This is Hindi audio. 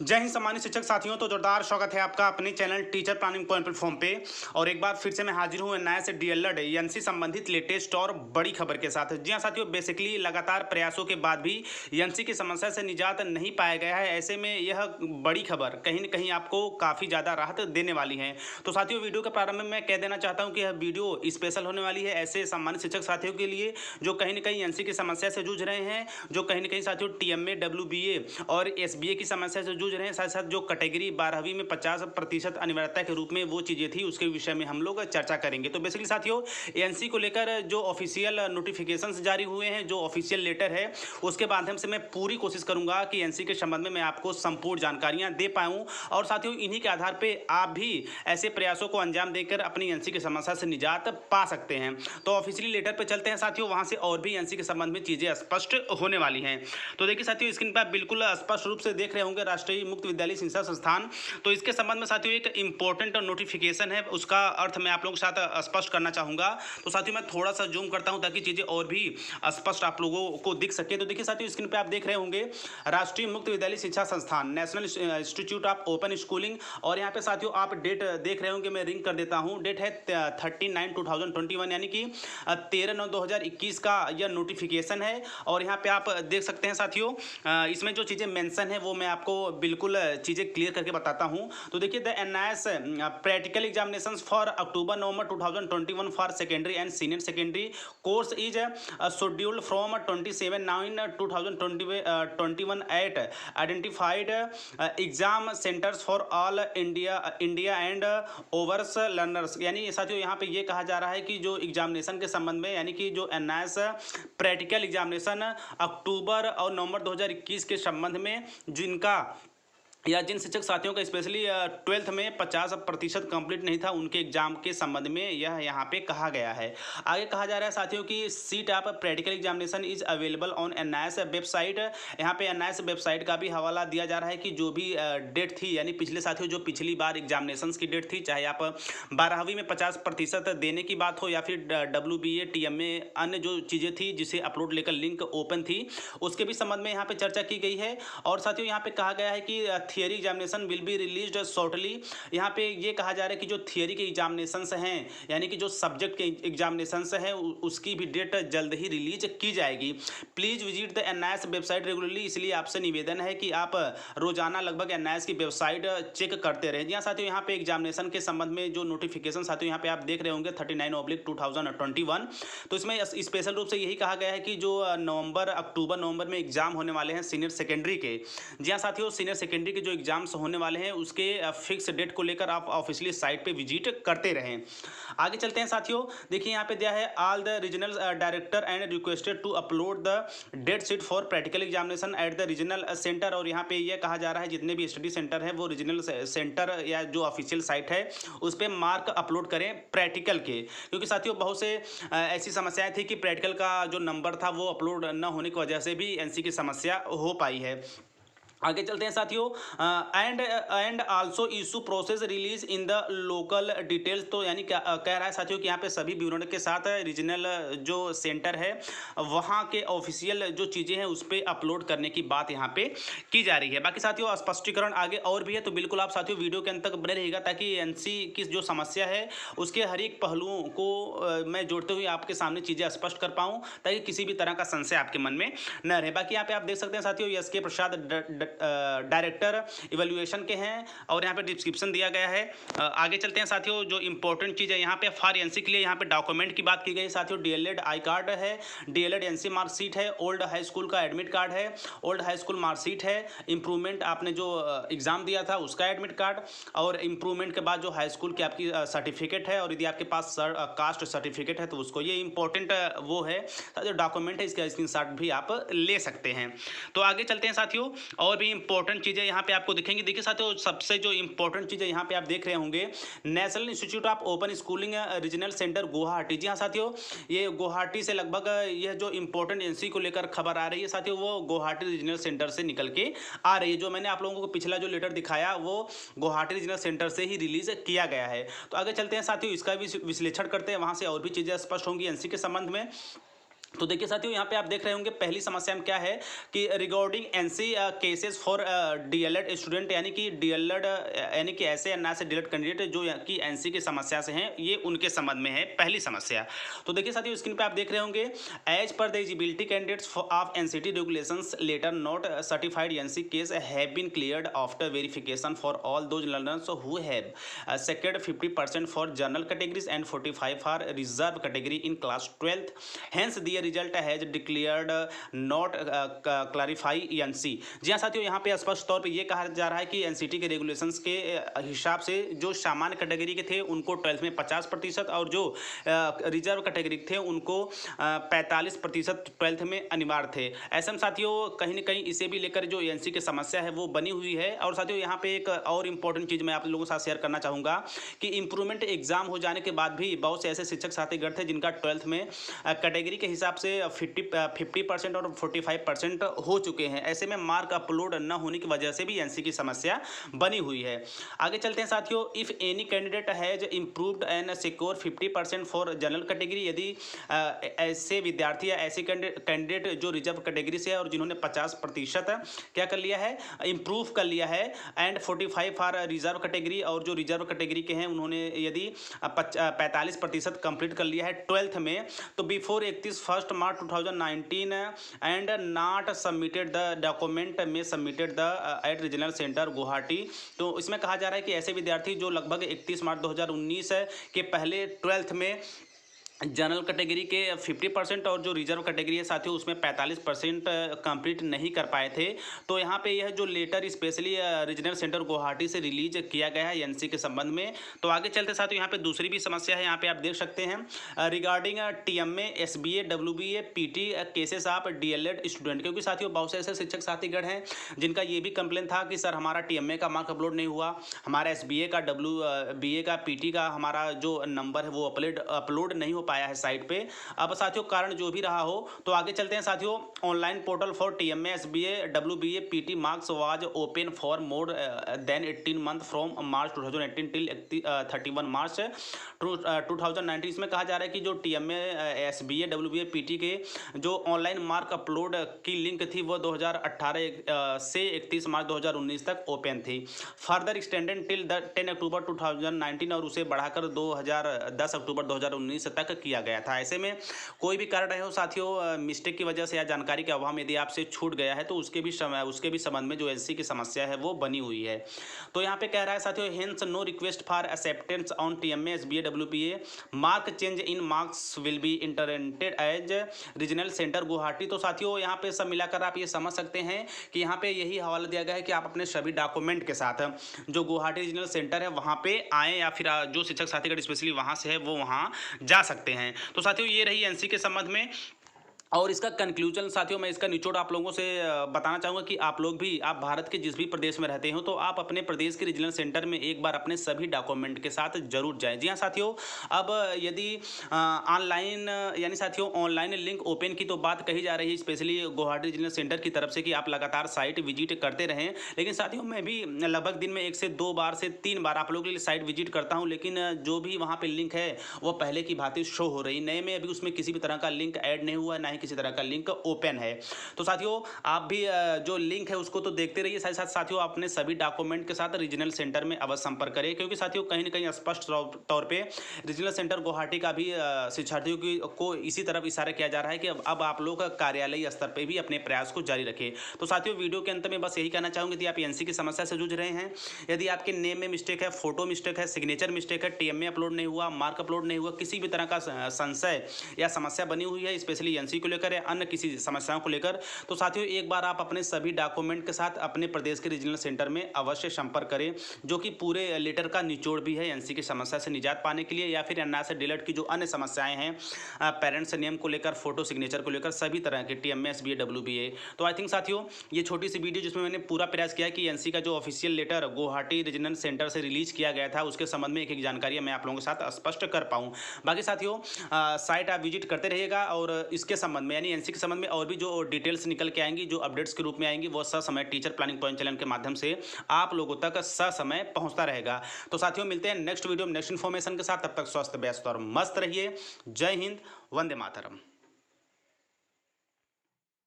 जय हिंद सम्मानित शिक्षक साथियों। तो जोरदार स्वागत है आपका अपने channel teacher planning point platform पे। और एक बार फिर से मैं हाजिर हूँ नया से डीएलएड एनसी संबंधित लेटेस्ट और बड़ी खबर के साथ। जी हाँ साथियों, बेसिकली लगातार प्रयासों के बाद भी एनसी की समस्या से निजात नहीं पाया गया है। ऐसे में यह बड़ी खबर कहीं न कहीं आपको काफ़ी ज़्यादा राहत देने वाली है। तो साथियों, वीडियो के प्रारंभ में मैं कह देना चाहता हूँ कि यह वीडियो स्पेशल होने वाली है ऐसे सम्मानित शिक्षक साथियों के लिए जो कहीं न कहीं एनसी की समस्या से जूझ रहे हैं, जो कहीं न कहीं साथियों टीएमए, डब्ल्यूबीए और एसबीए की समस्या से जूझ रहे हैं। साथ साथ जो कैटेगरी 12वीं में 50% अनिवार्यता के रूप में वो चीज़ें थी, उसके विषय में हम लोग चर्चा करेंगे। तो बेसिकली साथियों, एनसी को लेकर जो ऑफिशियल नोटिफिकेशंस जारी हुए हैं, जो ऑफिशियल लेटर है, उसके माध्यम से मैं पूरी कोशिश करूंगा कि एनसी के संबंध में मैं आपको संपूर्ण जानकारियां दे पाऊं। और साथियों, इन्हीं के आधार पर आप भी ऐसे प्रयासों को अंजाम देकर अपनी एनसी की समस्या से निजात पा सकते हैं। तो ऑफिशियली लेटर पर चलते हैं साथियों, वहां से और भी एनसी के संबंध में चीज़ें स्पष्ट होने वाली हैं। तो देखिए साथियों, स्क्रीन पर आप बिल्कुल स्पष्ट रूप से देख रहे होंगे राष्ट्रीय मुक्त विद्यालय शिक्षा संस्थान। तो इसके संबंध में साथियों एक इंपॉर्टेंट नोटिफिकेशन है, उसका अर्थ मैं आप लोगों के साथ स्पष्ट करना चाहूंगा। तो साथियों, मैं थोड़ा सा जूम करता हूं ताकि चीजें और भी स्पष्ट आप लोगों को दिख सके। तो देखिए साथियों, स्क्रीन पे आप देख रहे होंगे राष्ट्रीय मुक्त विद्यालय शिक्षा संस्थान, national institute of open schooling. और यहाँ पे साथियों आप डेट देख रहे होंगे, मैं रिंग कर देता हूँ। डेट है 13/9/2021 यानी कि 13/9/2021 का यह नोटिफिकेशन है। और यहाँ पे आप देख सकते हैं साथियों, इसमें जो चीज़ें मेंशन है वो मैं आपको बिल्कुल चीज़ें क्लियर करके बताता हूँ। तो देखिए, the NIS practical examinations for October November 2021 for secondary and senior secondary course is scheduled from 27/9/2021 at identified exam centres for all India and overseas learners. यानी साथियों, यहाँ पे ये कहा जा रहा है कि जो एग्जामिनेशन के संबंध में, यानी कि जो एनआईएस प्रैक्टिकल एग्जामिनेशन अक्टूबर और नवंबर 2021 के संबंध में जिनका या जिन शिक्षक साथियों का स्पेशली 12th में 50% कंप्लीट नहीं था, उनके एग्जाम के संबंध में यह यहाँ पे कहा गया है। आगे कहा जा रहा है साथियों कि seat of practical examination is available on NIS website. यहाँ पे एनआईएस वेबसाइट का भी हवाला दिया जा रहा है कि जो भी डेट थी, यानी पिछले साथियों जो पिछली बार एग्जामिनेशन की डेट थी, चाहे आप 12वीं में 50% देने की बात हो या फिर डब्ल्यूबीए, टीएमए, अन्य जो चीज़ें थी जिसे अपलोड लेकर लिंक ओपन थी, उसके भी संबंध में यहाँ पे चर्चा की गई है। और साथियों, यहाँ पे कहा गया है कि theory examination will be released shortly. यहाँ पे ये कहा जा रहा है कि जो थियरी के एग्जामिनेशंस हैं, यानी कि जो सब्जेक्ट के एग्जामिनेशंस हैं, उसकी भी डेट जल्द ही रिलीज की जाएगी। Please visit the NIS website regularly. इसलिए आपसे निवेदन है कि आप रोजाना लगभग एनआईएस की वेबसाइट चेक करते रहें। जी हाँ साथियों, यहाँ पे एग्जामिनेशन के संबंध में जो नोटिफिकेशन साथियों यहाँ पे आप देख रहे होंगे 39/2021। तो इसमें स्पेशल रूप से यही कहा गया है कि जो अक्टूबर नवंबर में एग्जाम होने वाले हैं सीनियर सेकेंडरी के। जी हाँ साथियों, सीनियर सेकेंडरी के जो एग्जाम्स होने वाले हैं उसके फिक्स डेट को लेकर आप ऑफिशियली साइट पे विजिट करते रहें। आगे चलते हैं साथियों, देखिए यहाँ पे दिया है all the regional director and requested to upload the date sheet for practical examination at the regional center. और यहाँ पे यह कहा जा रहा है जितने भी स्टडी सेंटर है वो रीजनल सेंटर या जो ऑफिशियल साइट है उस पर मार्क अपलोड करें प्रैक्टिकल के। क्योंकि साथियों बहुत से ऐसी समस्याएं थी कि प्रैक्टिकल का जो नंबर था वो अपलोड न होने की वजह से भी एनसी की समस्या हो पाई है। आगे चलते हैं साथियों, and also issue process release in the local details. तो यानी क्या कह रहा है साथियों कि यहाँ पे सभी विवरण के साथ रीजनल जो सेंटर है वहाँ के ऑफिशियल जो चीज़ें हैं उस पर अपलोड करने की बात यहाँ पे की जा रही है। बाकी साथियों स्पष्टीकरण आगे और भी है, तो बिल्कुल आप साथियों वीडियो के अंत तक बने रहिएगा ताकि एनसी की जो समस्या है उसके हर एक पहलुओं को मैं जोड़ते हुए आपके सामने चीज़ें स्पष्ट कर पाऊँ ताकि किसी भी तरह का संशय आपके मन में न रहे। बाकी यहाँ पे आप देख सकते हैं साथियों एस के प्रसाद डायरेक्टर इवैल्यूएशन के हैं और यहाँ पे डिस्क्रिप्शन दिया गया है। आगे चलते हैं साथियों, जो इंपॉर्टेंट चीज़ है यहाँ पे फॉर एनसी के लिए यहाँ पे डॉक्यूमेंट की बात की गई साथियों। डीएलएड आई कार्ड है, डीएलएड एनसी मार्कशीट है, ओल्ड हाई स्कूल का एडमिट कार्ड है, ओल्ड हाई स्कूल मार्कशीट है, इंप्रूवमेंट आपने जो एग्जाम दिया था उसका एडमिट कार्ड, और इंप्रूवमेंट के बाद जो हाई स्कूल की आपकी सर्टिफिकेट है, और यदि आपके पास कास्ट सर्टिफिकेट है तो उसको, ये इंपॉर्टेंट वो है डॉक्यूमेंट है, इसका स्क्रीनशॉट भी आप ले सकते हैं। तो आगे चलते हैं साथियों, और भी इंपॉर्टेंट चीज़ें यहाँ पे आपको दिखेंगी। देखिए साथियों सबसे जो इंपॉर्टेंट चीज़ें यहाँ पे आप देख रहे होंगे national institute of open schooling regional centre Guwahati. जी हाँ साथियों, ये गुवाहाटी से लगभग यह जो इंपॉर्टेंट एनसी को लेकर खबर आ रही है साथियों वो गुवाहाटी रीजनल सेंटर से निकल के आ रही है। जो मैंने आप लोगों को पिछला जो लेटर दिखाया वो गुवाहाटी रीजनल सेंटर से ही रिलीज किया गया है। तो आगे चलते हैं साथियों, इसका भी विश्लेषण करते हैं, वहाँ से और भी चीज़ें स्पष्ट होंगी एनसी के संबंध में। तो देखिए साथियों, यहाँ पे आप देख रहे होंगे पहली समस्या में क्या है कि regarding NC cases for DElEd student, यानी कि डीएलएड यानी कि ऐसे अन्ना से डीएलएड कैंडिडेट जो कि एनसी की समस्या से हैं, ये उनके संबंध में है पहली समस्या। तो देखिए साथियों, स्क्रीन पे आप देख रहे होंगे, as per the eligibility candidates of NCT regulations letter not certified NC case have been cleared after verification for all those learners who have secured 50% for general categories and 45 for reserve category in class 12th. Hence the result has declared not clarify NC. जी हाँ साथियों, यहाँ पे स्पष्ट तौर पे ये कहा जा रहा है कि एनसीटी के रेगुलेशंस के हिसाब से जो सामान्य कैटेगरी के थे उनको 12th में 50% और जो रिजर्व कैटेगरी थे उनको 45% 12th में अनिवार्य थे। ऐसे में साथियों कहीं ना कहीं इसे भी लेकर जो एनसी की समस्या है वो बनी हुई है। और साथियों यहाँ पे एक और इम्पोर्टेंट चीज़ मैं आप लोगों के साथ शेयर करना चाहूँगा कि इम्प्रूवमेंट एग्जाम हो जाने के बाद भी बहुत से ऐसे शिक्षक साथीगण थे जिनका 12th में कैटेगरी के हिसाब से 50% और 45% हो चुके हैं। ऐसे में मार्क अपलोड न होने की वजह से भी एनसी की समस्या बनी हुई है। आगे चलते हैं साथियों, if any candidate has improved and secure 50% for general category, यदि ऐसे विद्यार्थी या ऐसे कैंडिडेट जो रिजर्व कैटेगरी से है और जिन्होंने 50% क्या कर लिया है, इम्प्रूव कर लिया है, एंड 45 फॉर रिजर्व कैटेगरी, और जो रिजर्व कैटेगरी के हैं उन्होंने यदि 45% कंप्लीट कर लिया है 12th में, तो before 31 March 2019 and not submitted the document में submitted the at regional centre Guwahati. तो इसमें कहा जा रहा है कि ऐसे विद्यार्थी जो लगभग 31 मार्च 2019 के पहले 12th में जनरल कैटेगरी के 50% और जो रिजर्व कैटेगरी है साथियों उसमें 45% कंप्लीट नहीं कर पाए थे। तो यहाँ पे यह जो letter specially regional centre Guwahati से रिलीज किया गया है एनसी के संबंध में। तो आगे चलते साथियों, यहाँ पे दूसरी भी समस्या है, यहाँ पे आप देख सकते हैं regarding TMA, SBA, WBA, PT cases of DElEd student. क्योंकि साथियों बहुत से ऐसे शिक्षक साथीगण हैं जिनका ये भी कंप्लेन था कि सर हमारा टीएमए का मार्क अपलोड नहीं हुआ, हमारा एसबीए का, डब्ल्यूबीए का, पीटी का हमारा जो नंबर है वो अपलोड नहीं हो पाया है साइट पे। अब साथियों कारण जो भी रहा हो, तो आगे चलते हैं साथियों, online portal for TMA, SBA, WBA, PT marks was open for more than 18 month from March 2018 till 31 March 2019। इसमें कहा जा रहा है कि जो टीएमए, एसबीए, डब्ल्यूबीए, पीटी के जो ऑनलाइन मार्क अपलोड की लिंक थी वो 2018 से 31 मार्च 2019 तक ओपन थी। फर्दर एक्सटेंडेड टिल 10 अक्टूबर 2019, और उसे बढ़ाकर 10 अक्टूबर 2019 तक किया गया था। ऐसे में कोई भी कारण रहे हो साथियों, मिस्टेक की वजह से या जानकारी के अभाव में यदि आपसे छूट गया है तो उसके भी संबंध में जो एनसी की समस्या है वो बनी हुई है। तो यहाँ पे कह रहा है साथियों, hence no request for acceptance on TMA, SBA, WBA, mark change in marks will be entertained as regional centre Guwahati. तो साथियों यहाँ पे सब मिलाकर आप ये समझ सकते हैं कि यहाँ पे यही हवाला दिया गया है कि आप अपने सभी डॉक्यूमेंट के साथ जो गुवाहाटी रीजनल सेंटर है वहाँ पे आएँ, या फिर जो शिक्षक साथीगण स्पेशली वहाँ से है वो वहाँ जा सकते हैं। तो साथियों ये रही एनसी के संबंध में। और इसका कंक्लूजन साथियों, मैं इसका निचोड़ आप लोगों से बताना चाहूँगा कि आप लोग भी, आप भारत के जिस भी प्रदेश में रहते हो तो आप अपने प्रदेश के रीजनल सेंटर में एक बार अपने सभी डॉक्यूमेंट के साथ जरूर जाएं। जी हाँ साथियों, अब यदि ऑनलाइन यानी साथियों ऑनलाइन लिंक ओपन की तो बात कही जा रही है स्पेशली गुवाहाटी रीजनल सेंटर की तरफ से कि आप लगातार साइट विजिट करते रहें, लेकिन साथियों मैं भी लगभग दिन में 1 से 2 बार से 3 बार आप लोगों के लिए साइट विजिट करता हूँ, लेकिन जो भी वहाँ पर लिंक है वो पहले की भांति शो हो रही, नए में अभी उसमें किसी भी तरह का लिंक ऐड नहीं हुआ, ना ही किसी तरह का लिंक ओपन है। तो साथियों आप भी जो लिंक है उसको तो देखते रहिए, साथ साथ साथियों अपने सभी डॉक्यूमेंट के साथ रीजनल सेंटर में अवश्य संपर्क करें, क्योंकि साथियों कहीं ना कहीं स्पष्ट तौर पे रीजनल सेंटर गुवाहाटी का भी शिक्षार्थियों को इसी तरफ इशारा किया जा रहा है कि अब आप लोग कार्यालयीय स्तर पर भी अपने प्रयास को जारी रखें। तो साथियों वीडियो के अंत में बस यही कहना चाहूँगी कि आप एनसी की समस्या से जूझ रहे हैं, यदि आपके नेम में मिस्टेक है, फोटो मिस्टेक है, सिग्नेचर मिस्टेक है, टीएमए अपलोड नहीं हुआ, मार्क अपलोड नहीं हुआ, किसी भी तरह का संशय या समस्या बनी हुई है स्पेशली एनसी को लेकर या अन्य किसी समस्याओं को लेकर, तो साथियों एक बार आप अपने सभी डॉक्यूमेंट के साथ अपने प्रदेश के रीजनल सेंटर में अवश्य संपर्क करें, जो कि पूरे लेटर का निचोड़ भी है एनसी की समस्या से निजात पाने के लिए, या फिर एनआर से डीएलएड की जो अन्य समस्याएं हैं पेरेंट्स नेम को लेकर, फोटो सिग्नेचर को लेकर, सभी तरह के टीएमए, एसबीए, डब्ल्यूबीए। तो आई थिंक साथियों ये छोटी सी वीडियो जिसमें मैंने पूरा प्रयास किया कि एनसी का जो official letter Guwahati regional centre से रिलीज किया गया था उसके संबंध में एक एक जानकारी मैं आप लोगों के साथ स्पष्ट कर पाऊँ। बाकी साथियों साइट आप विजिट करते रहिएगा, और इसके संबंध में यानी एनसी के संबंध में और भी जो डिटेल्स निकल के आएंगी, जो अपडेट्स के रूप में आएंगी, वो ससमय टीचर प्लानिंग पॉइंट चैनल के माध्यम से आप लोगों तक ससमय पहुंचता रहेगा। तो साथियों मिलते हैं नेक्स्ट वीडियो में नेक्स्ट इन्फॉर्मेशन के साथ, तब तक स्वस्थ, व्यस्त और मस्त रहिए। जय हिंद, वंदे मातरम।